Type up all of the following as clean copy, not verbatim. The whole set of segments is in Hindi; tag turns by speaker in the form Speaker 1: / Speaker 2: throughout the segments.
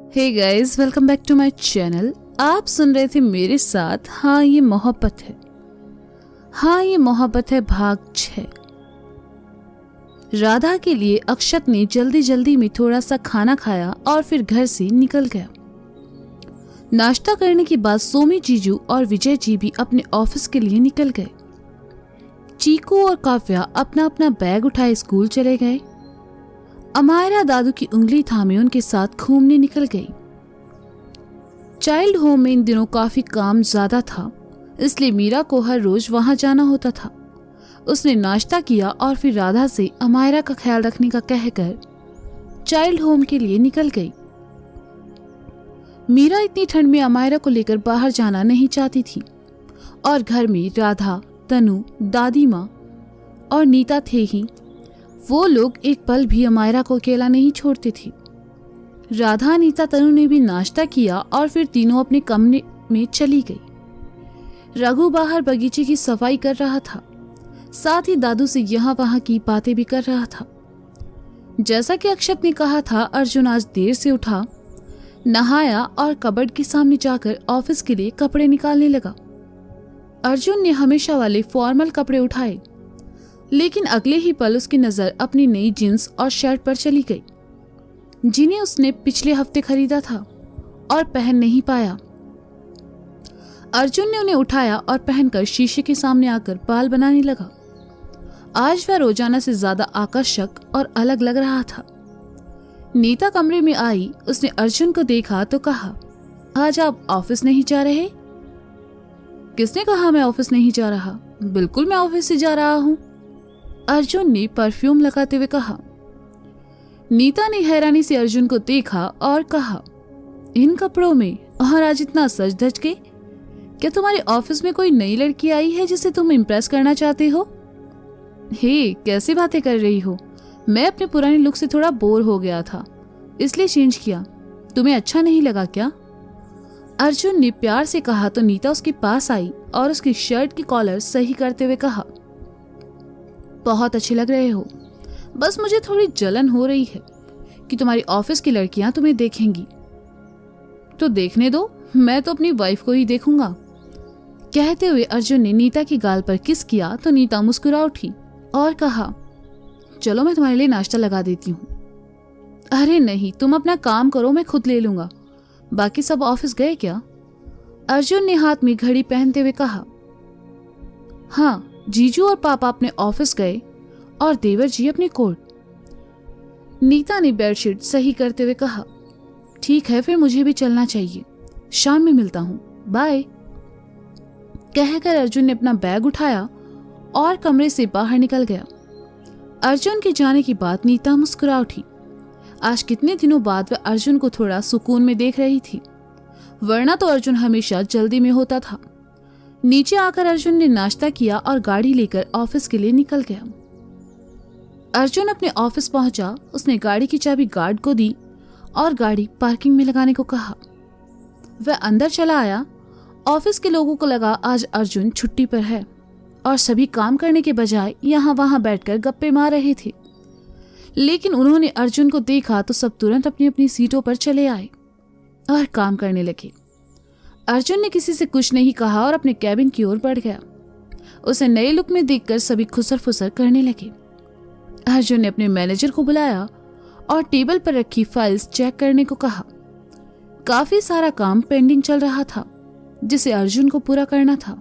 Speaker 1: Hey guys, welcome back to my channel. आप सुन रहे थे मेरे साथ हाँ ये मोहब्बत है। हाँ ये मोहब्बत है भाग 6। राधा के लिए अक्षत ने जल्दी जल्दी में थोड़ा सा खाना खाया और फिर घर से निकल गया। नाश्ता करने के बाद सोमी, जीजू और विजय जी भी अपने ऑफिस के लिए निकल गए। चीकू और काव्या अपना अपना बैग उठाए स्कूल चले गए। अमायरा दादू की उंगली थामे उनके साथ घूमने निकल गई। चाइल्ड होम में इन दिनों काफी काम ज्यादा था, इसलिए मीरा को हर रोज वहां जाना होता था। उसने नाश्ता किया और फिर राधा से अमायरा का ख्याल रखने का कहकर चाइल्ड होम के लिए निकल गई। मीरा इतनी ठंड में अमायरा को लेकर बाहर जाना नहीं चाहती थी और घर में राधा, तनु, दादी माँ और नीता थे ही। वो लोग एक पल भी अमायरा को अकेला नहीं छोड़ते थे। राधा, नीता, तनु ने भी नाश्ता किया और फिर तीनों अपने कमरे में चली गई। रघु बाहर बगीचे की सफाई कर रहा था, साथ ही दादू से यहाँ वहां की बातें भी कर रहा था। जैसा कि अक्षत ने कहा था, अर्जुन आज देर से उठा, नहाया और कबर्ड के सामने जाकर ऑफिस के लिए कपड़े निकालने लगा। अर्जुन ने हमेशा वाले फॉर्मल कपड़े उठाए, लेकिन अगले ही पल उसकी नजर अपनी नई जींस और शर्ट पर चली गई, जिन्हें उसने पिछले हफ्ते खरीदा था और पहन नहीं पाया। अर्जुन ने उन्हें उठाया और पहनकर शीशे के सामने आकर बाल बनाने लगा। आज वह रोजाना से ज्यादा आकर्षक और अलग लग रहा था। नीता कमरे में आई, उसने अर्जुन को देखा तो कहा, आज आप ऑफिस नहीं जा रहे? किसने कहा मैं ऑफिस नहीं जा रहा? बिल्कुल मैं ऑफिस से जा रहा हूं, अर्जुन ने परफ्यूम लगाते हुए कहा। नीता ने हैरानी से अर्जुन को देखा और कहा, इन कपड़ों में और आज इतना सज धज के? क्या तुम्हारे ऑफिस में कोई नई लड़की आई है जिसे तुम इम्प्रेस करना चाहते हो? हे, कैसी बातें कर रही हो? मैं अपने पुराने लुक से थोड़ा बोर हो गया था, इसलिए चेंज किया। तुम्हें अच्छा नहीं लगा क्या? अर्जुन ने प्यार से कहा तो नीता उसके पास आई और उसकी शर्ट की कॉलर सही करते हुए कहा, बहुत अच्छे लग रहे हो, बस मुझे थोड़ी जलन हो रही है कि तुम्हारी ऑफिस की लड़कियां तुम्हें देखेंगी। तो देखने दो, मैं तो अपनी वाइफ को ही देखूंगा। कहते हुए अर्जुन ने नीता की गाल पर किस किया तो नीता मुस्कुरा उठी और कहा, चलो मैं तुम्हारे लिए नाश्ता लगा देती हूँ। अरे नहीं, तुम अपना काम करो, मैं खुद ले लूंगा। बाकी सब ऑफिस गए क्या? अर्जुन ने हाथ में घड़ी पहनते हुए कहा। हाँ, जीजू और पापा अपने ऑफिस गए और देवर जी अपने कोर्ट। नीता ने बेडशीट सही करते हुए कहा, ठीक है, फिर मुझे भी चलना चाहिए, शाम में मिलता हूं, बाय। कहकर अर्जुन ने अपना बैग उठाया और कमरे से बाहर निकल गया। अर्जुन के जाने की बात नीता मुस्कुरा उठी। आज कितने दिनों बाद वह अर्जुन को थोड़ा सुकून में देख रही थी, वरना तो अर्जुन हमेशा जल्दी में होता था। नीचे आकर अर्जुन ने नाश्ता किया और गाड़ी लेकर ऑफिस के लिए निकल गया। अर्जुन अपने ऑफिस पहुंचा, उसने गाड़ी की चाबी गार्ड को दी और गाड़ी पार्किंग में लगाने को कहा। वह अंदर चला आया। ऑफिस के लोगों को लगा आज अर्जुन छुट्टी पर है और सभी काम करने के बजाय यहाँ वहां बैठकर गप्पे मार रहे थे, लेकिन उन्होंने अर्जुन को देखा तो सब तुरंत अपनी अपनी सीटों पर चले आए और काम करने लगे। अर्जुन ने किसी से कुछ नहीं कहा और अपने कैबिन की ओर बढ़ गया। उसे नए लुक में देखकर सभी खुसर फुसर करने लगे। अर्जुन ने अपने मैनेजर को बुलाया और टेबल पर रखी फाइल्स चेक करने को कहा। काफी सारा काम पेंडिंग चल रहा था जिसे अर्जुन को पूरा करना था।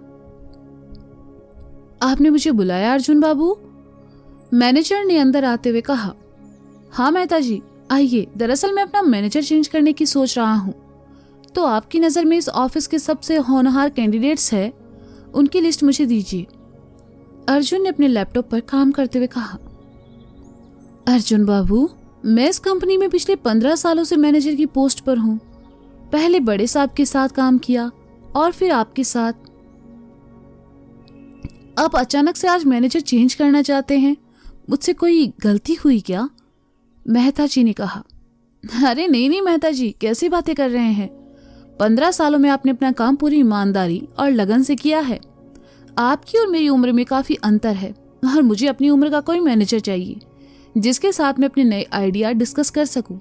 Speaker 1: आपने मुझे बुलाया अर्जुन बाबू? मैनेजर ने अंदर आते हुए कहा। हाँ मेहता जी, आइए, दरअसल मैं अपना मैनेजर चेंज करने की सोच रहा हूँ, तो आपकी नज़र में इस ऑफिस के सबसे होनहार कैंडिडेट्स हैं, उनकी लिस्ट मुझे दीजिए। अर्जुन ने अपने लैपटॉप पर काम करते हुए कहा। अर्जुन बाबू, मैं इस कंपनी में पिछले 15 सालों से मैनेजर की पोस्ट पर हूँ। पहले बड़े साहब के साथ काम किया और फिर आपके साथ। आप अचानक से आज मैनेजर चेंज करना चाहते हैं, मुझसे कोई गलती हुई क्या? मेहता जी ने कहा। अरे नहीं मेहता जी, कैसी बातें कर रहे हैं? 15 सालों में आपने अपना काम पूरी ईमानदारी और लगन से किया है। आपकी और मेरी उम्र में काफी अंतर है और मुझे अपनी उम्र का कोई मैनेजर चाहिए जिसके साथ मैं अपने नए आइडिया डिस्कस कर सकूं।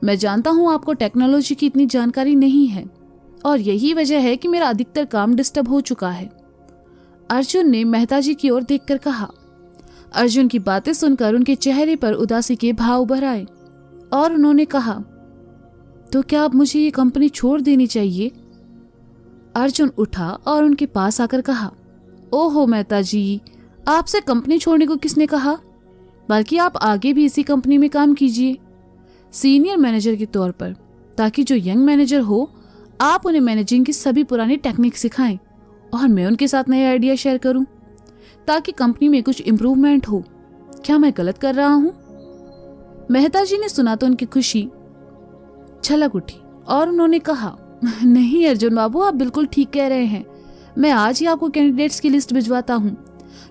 Speaker 1: मैं जानता हूँ आपको टेक्नोलॉजी की इतनी जानकारी नहीं है और यही वजह है कि मेरा अधिकतर काम डिस्टर्ब हो चुका है। अर्जुन ने मेहता जी की ओर देखकर कहा। अर्जुन की बातें सुनकर उनके चेहरे पर उदासी के भाव उभर आए और उन्होंने कहा, तो क्या अब मुझे ये कंपनी छोड़ देनी चाहिए? अर्जुन उठा और उनके पास आकर कहा, ओहो मेहता जी, आपसे कंपनी छोड़ने को किसने कहा? बल्कि आप आगे भी इसी कंपनी में काम कीजिए सीनियर मैनेजर के तौर पर, ताकि जो यंग मैनेजर हो आप उन्हें मैनेजिंग की सभी पुरानी टेक्निक सिखाएं और मैं उनके साथ नए आइडिया शेयर करूं ताकि कंपनी में कुछ इम्प्रूवमेंट हो। क्या मैं गलत कर रहा हूं? मेहता जी ने सुना तो उनकी खुशी छलक उठी और उन्होंने कहा, नहीं अर्जुन बाबू, आप बिल्कुल ठीक कह रहे हैं। मैं आज ही आपको कैंडिडेट्स की लिस्ट भिजवाता हूँ।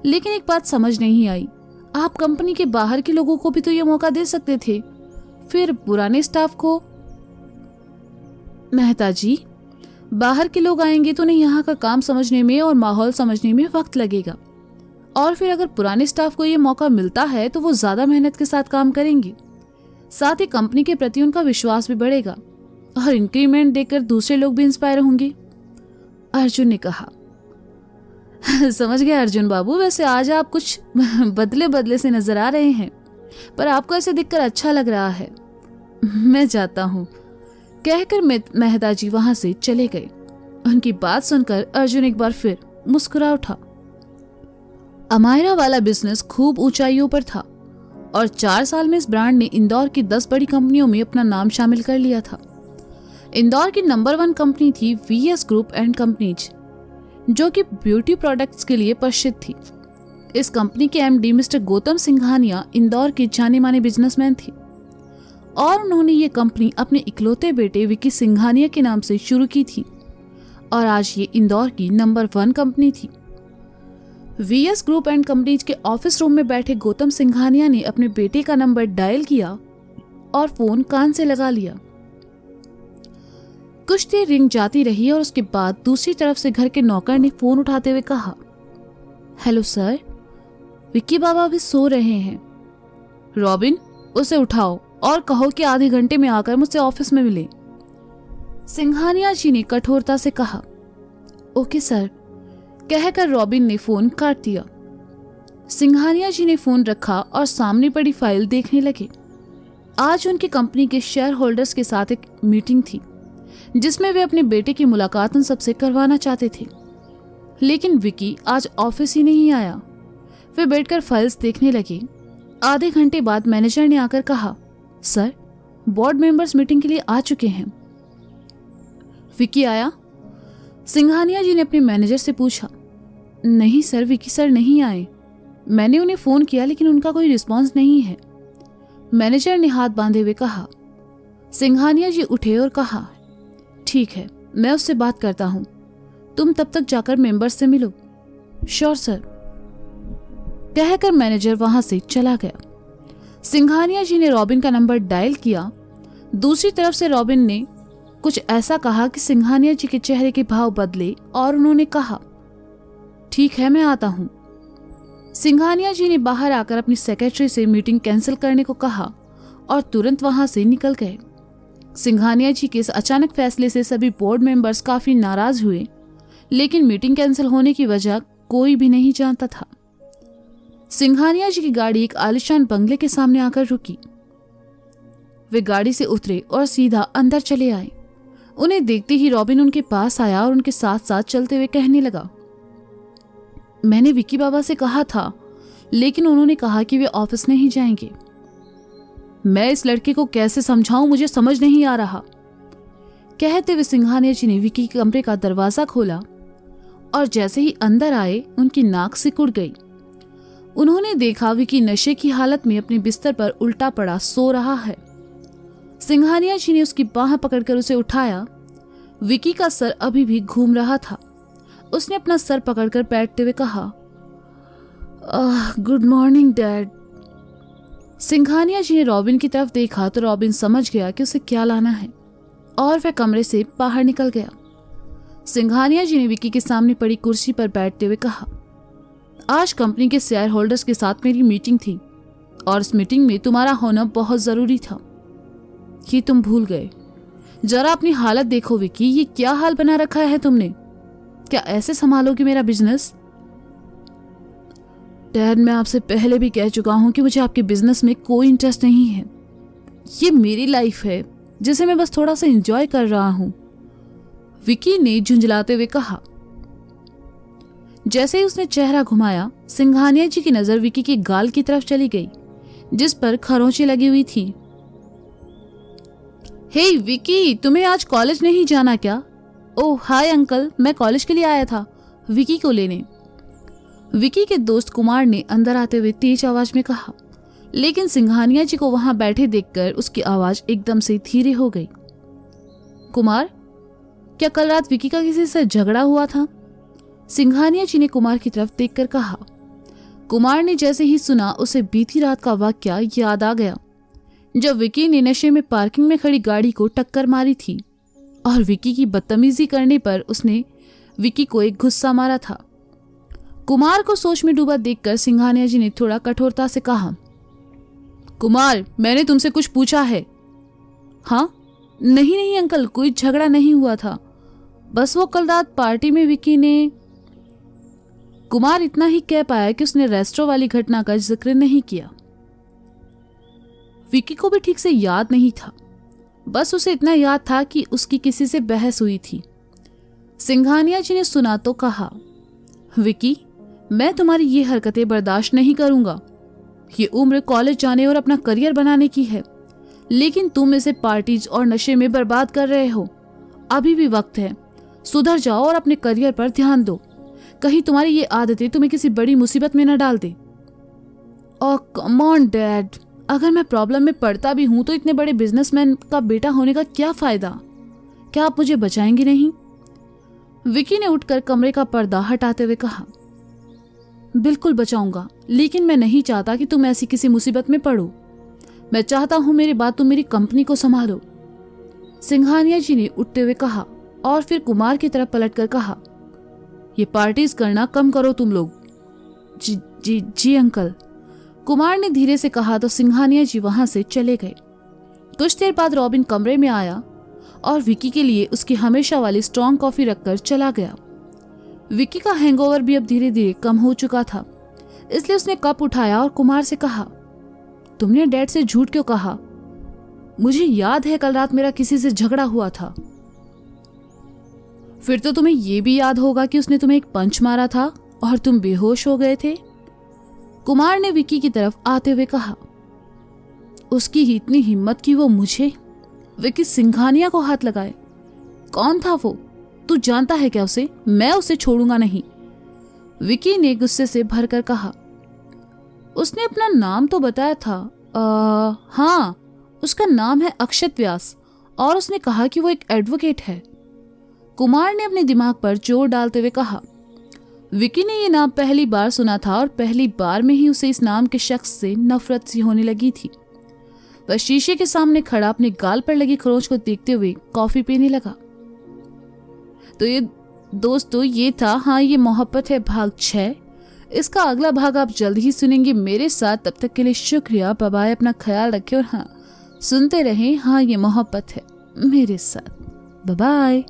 Speaker 1: लेकिन एक बात समझ नहीं आई, आप कंपनी के बाहर के लोगों को भी तो ये मौका दे सकते थे, फिर पुराने स्टाफ को? मेहता जी, बाहर के लोग आएंगे तो उन्हें यहाँ का काम समझने में और माहौल समझने में वक्त लगेगा, और फिर अगर पुराने स्टाफ को ये मौका मिलता है तो वो ज्यादा मेहनत के साथ काम करेंगे। साथ ही कंपनी के प्रति उनका विश्वास भी बढ़ेगा और इंक्रीमेंट देकर दूसरे लोग भी इंस्पायर होंगे। अर्जुन ने कहा, समझ गए अर्जुन बाबू, वैसे आज आप कुछ बदले बदले से नजर आ रहे हैं, पर आपको ऐसे दिखकर अच्छा लग रहा है। मैं जाता हूँ, कहकर मेहता जी वहां से चले गए। उनकी बात सुनकर अर्जुन एक बार फिर मुस्कुरा उठा। अमायरा वाला बिजनेस खूब ऊंचाइयों पर था और 4 साल में इस ब्रांड ने इंदौर की 10 बड़ी कंपनियों में अपना नाम शामिल कर लिया था। इंदौर की नंबर 1 कंपनी थी वीएस ग्रुप एंड कंपनीज, जो कि ब्यूटी प्रोडक्ट्स के लिए प्रसिद्ध थी। इस कंपनी के एमडी मिस्टर गौतम सिंघानिया इंदौर के जाने माने बिजनेसमैन थे और उन्होंने ये कंपनी अपने इकलौते बेटे विकी सिंघानिया के नाम से शुरू की थी और आज ये इंदौर की नंबर 1 कंपनी थी। वीएस ग्रुप एंड कंपनीज के ऑफिस रूम में बैठे गौतम सिंघानिया ने अपने बेटे का नंबर डायल किया और फोन कान से लगा लिया। कुछ देर रिंग जाती रही और उसके बाद दूसरी तरफ से घर के नौकर ने फोन उठाते हुए कहा, हेलो सर, विक्की बाबा अभी सो रहे हैं। रॉबिन, उसे उठाओ और कहो कि आधे घंटे में आकर मुझसे ऑफिस में मिले। सिंघानिया जी ने कठोरता से कहा। ओके सर, कहकर रॉबिन ने फोन काट दिया। सिंघानिया जी ने फोन रखा और सामने पड़ी फाइल देखने लगे। आज उनकी कंपनी के शेयर होल्डर्स के साथ एक मीटिंग थी जिसमें वे अपने बेटे की मुलाकात उन सबसे करवाना चाहते थे, लेकिन विकी आज ऑफिस ही नहीं आया। वे बैठकर फाइल्स देखने लगे। आधे घंटे बाद मैनेजर ने आकर कहा, सर, बोर्ड मेंबर्स मीटिंग के लिए आ चुके हैं। विकी आया? सिंघानिया जी ने अपने मैनेजर से पूछा। नहीं सर, विकी सर नहीं आए। मैंने उन्हें फोन किया लेकिन उनका कोई रिस्पॉन्स नहीं है, मैनेजर ने हाथ बांधे हुए कहा। सिंघानिया जी उठे और कहा, ठीक है, मैं उससे बात करता हूं, तुम तब तक जाकर मेंबर्स से मिलो। श्योर सर, कहकर मैनेजर वहां से चला गया। सिंघानिया जी ने रॉबिन का नंबर डायल किया। दूसरी तरफ से रॉबिन ने कुछ ऐसा कहा कि सिंघानिया जी के चेहरे के भाव बदले और उन्होंने कहा, ठीक है, मैं आता हूं। सिंघानिया जी ने बाहर आकर अपनी सेक्रेटरी से मीटिंग कैंसिल करने को कहा और तुरंत वहां से निकल गए। सिंघानिया जी के इस अचानक फैसले से सभी बोर्ड मेंबर्स काफी नाराज हुए, लेकिन मीटिंग कैंसिल होने की वजह कोई भी नहीं जानता था। सिंघानिया जी की गाड़ी एक आलीशान बंगले के सामने आकर रुकी। वे गाड़ी से उतरे और सीधा अंदर चले आए। उन्हें देखते ही रॉबिन उनके पास आया और उनके साथ साथ चलते हुए कहने लगा, मैंने विक्की बाबा से कहा था, लेकिन उन्होंने कहा कि वे ऑफिस नहीं जाएंगे। मैं इस लड़के को कैसे समझाऊं, मुझे समझ नहीं आ रहा। कहते हुए सिंघानिया जी ने विक्की के कमरे का दरवाजा खोला और जैसे ही अंदर आए उनकी नाक सिकुड़ गई। उन्होंने देखा विक्की नशे की हालत में अपने बिस्तर पर उल्टा पड़ा सो रहा है। सिंघानिया जी ने उसकी बाह पकड़कर उसे उठाया। विक्की का सर अभी भी घूम रहा था। उसने अपना सर पकड़कर बैठते हुए कहा, गुड मॉर्निंग डैड। सिंघानिया जी ने रॉबिन की तरफ देखा तो रॉबिन समझ गया कि उसे क्या लाना है और वह कमरे से बाहर निकल गया। सिंघानिया जी ने विक्की के सामने पड़ी कुर्सी पर बैठते हुए कहा, आज कंपनी के शेयर होल्डर्स के साथ मेरी मीटिंग थी और इस मीटिंग में तुम्हारा होना बहुत जरूरी था। ये तुम भूल गए। जरा अपनी हालत देखो विकी, ये क्या हाल बना रखा है तुमने। क्या ऐसे संभालोगी मेरा बिजनेस? डैड, मैं आपसे पहले भी कह चुका हूं कि मुझे आपके बिजनेस में कोई इंटरेस्ट नहीं है। ये मेरी लाइफ है जिसे मैं बस थोड़ा सा एंजॉय कर रहा हूं, विकी ने झुंझलाते हुए कहा। जैसे ही उसने चेहरा घुमाया, सिंघानिया जी की नजर विकी के गाल की तरफ चली गई जिस पर खरोंची लगी हुई थी। हे विकी, तुम्हें आज कॉलेज नहीं जाना क्या? ओह हाय अंकल, मैं कॉलेज के लिए आया था विकी को लेने, विकी के दोस्त कुमार ने अंदर आते हुए तेज आवाज में कहा। लेकिन सिंघानिया जी को वहां बैठे देखकर उसकी आवाज एकदम से धीरे हो गई। कुमार, क्या कल रात विकी का किसी से झगड़ा हुआ था? सिंघानिया जी ने कुमार की तरफ देखकर कहा। कुमार ने जैसे ही सुना उसे बीती रात का वाकया याद आ गया, जब विकी ने नशे में पार्किंग में खड़ी गाड़ी को टक्कर मारी थी और विकी की बदतमीजी करने पर उसने विकी को एक गुस्सा मारा था। कुमार को सोच में डूबा देखकर सिंघानिया जी ने थोड़ा कठोरता से कहा, कुमार, मैंने तुमसे कुछ पूछा है। हाँ? नहीं नहीं अंकल, कोई झगड़ा नहीं हुआ था, बस वो कल रात पार्टी में विकी ने। कुमार इतना ही कह पाया कि उसने रेस्टोरेंट वाली घटना का जिक्र नहीं किया। विकी को भी ठीक से याद नहीं था, बस उसे इतना याद था कि उसकी किसी से बहस हुई थी। सिंघानिया जी ने सुना तो कहा, विकी, मैं तुम्हारी ये हरकतें बर्दाश्त नहीं करूंगा। ये उम्र कॉलेज जाने और अपना करियर बनाने की है, लेकिन तुम इसे पार्टीज और नशे में बर्बाद कर रहे हो। अभी भी वक्त है, सुधर जाओ और अपने करियर पर ध्यान दो। कहीं तुम्हारी ये आदतें तुम्हें किसी बड़ी मुसीबत में न डाल दे। ओह कम ऑन डैड, अगर मैं प्रॉब्लम में पड़ता भी हूं तो इतने बड़े बिजनेसमैन का बेटा होने का क्या फायदा? क्या आप मुझे बचाएंगे नहीं? विकी ने उठकर कमरे का पर्दा हटाते हुए कहा। बिल्कुल बचाऊंगा, लेकिन मैं नहीं चाहता कि तुम ऐसी किसी मुसीबत में पड़ो। मैं चाहता हूं मेरे बाद तुम मेरी कंपनी को संभालो, सिंघानिया जी ने उठते हुए कहा और फिर कुमार की तरफ पलटकर कहा, ये पार्टीज करना कम करो तुम लोग। जी जी जी अंकल, कुमार ने धीरे से कहा तो सिंघानिया जी वहां से चले गए। कुछ देर बाद रॉबिन कमरे में आया और विकी के लिए उसकी हमेशा वाली स्ट्रॉन्ग कॉफी रखकर चला गया। विकी का हैंगओवर भी अब धीरे धीरे कम हो चुका था, इसलिए उसने कप उठाया और कुमार से कहा, तुमने डैड से झूठ क्यों कहा? मुझे याद है कल रात मेरा किसी से झगड़ा हुआ था। फिर तो तुम्हें यह भी याद होगा कि उसने तुम्हें एक पंच मारा था और तुम बेहोश हो गए थे, कुमार ने विकी की तरफ आते हुए कहा। उसकी ही इतनी हिम्मत कि वो मुझे, विकी सिंघानिया को हाथ लगाए। कौन था वो? तू जानता है क्या उसे? मैं उसे छोड़ूंगा नहीं, विकी ने गुस्से से भरकर कहा। उसने अपना नाम तो बताया था। हाँ, उसका नाम है अक्षत व्यास और उसने कहा कि वो एक एडवोकेट है, कुमार ने अपने दिमाग पर जोर डालते हुए कहा। विकी ने ये नाम पहली बार सुना था और पहली बार में ही उसे इस नाम के शख्स से नफरत सी होने लगी थी। वह शीशे के सामने खड़ा अपने गाल पर लगी खरोंच को देखते हुए कॉफी पीने लगा। तो ये दोस्तों, ये था हाँ ये मोहब्बत है भाग 6। इसका अगला भाग आप जल्द ही सुनेंगे मेरे साथ। तब तक के लिए शुक्रिया, बाय बाय, अपना ख्याल रखें और हाँ सुनते रहें हाँ ये मोहब्बत है मेरे साथ। Bye bye.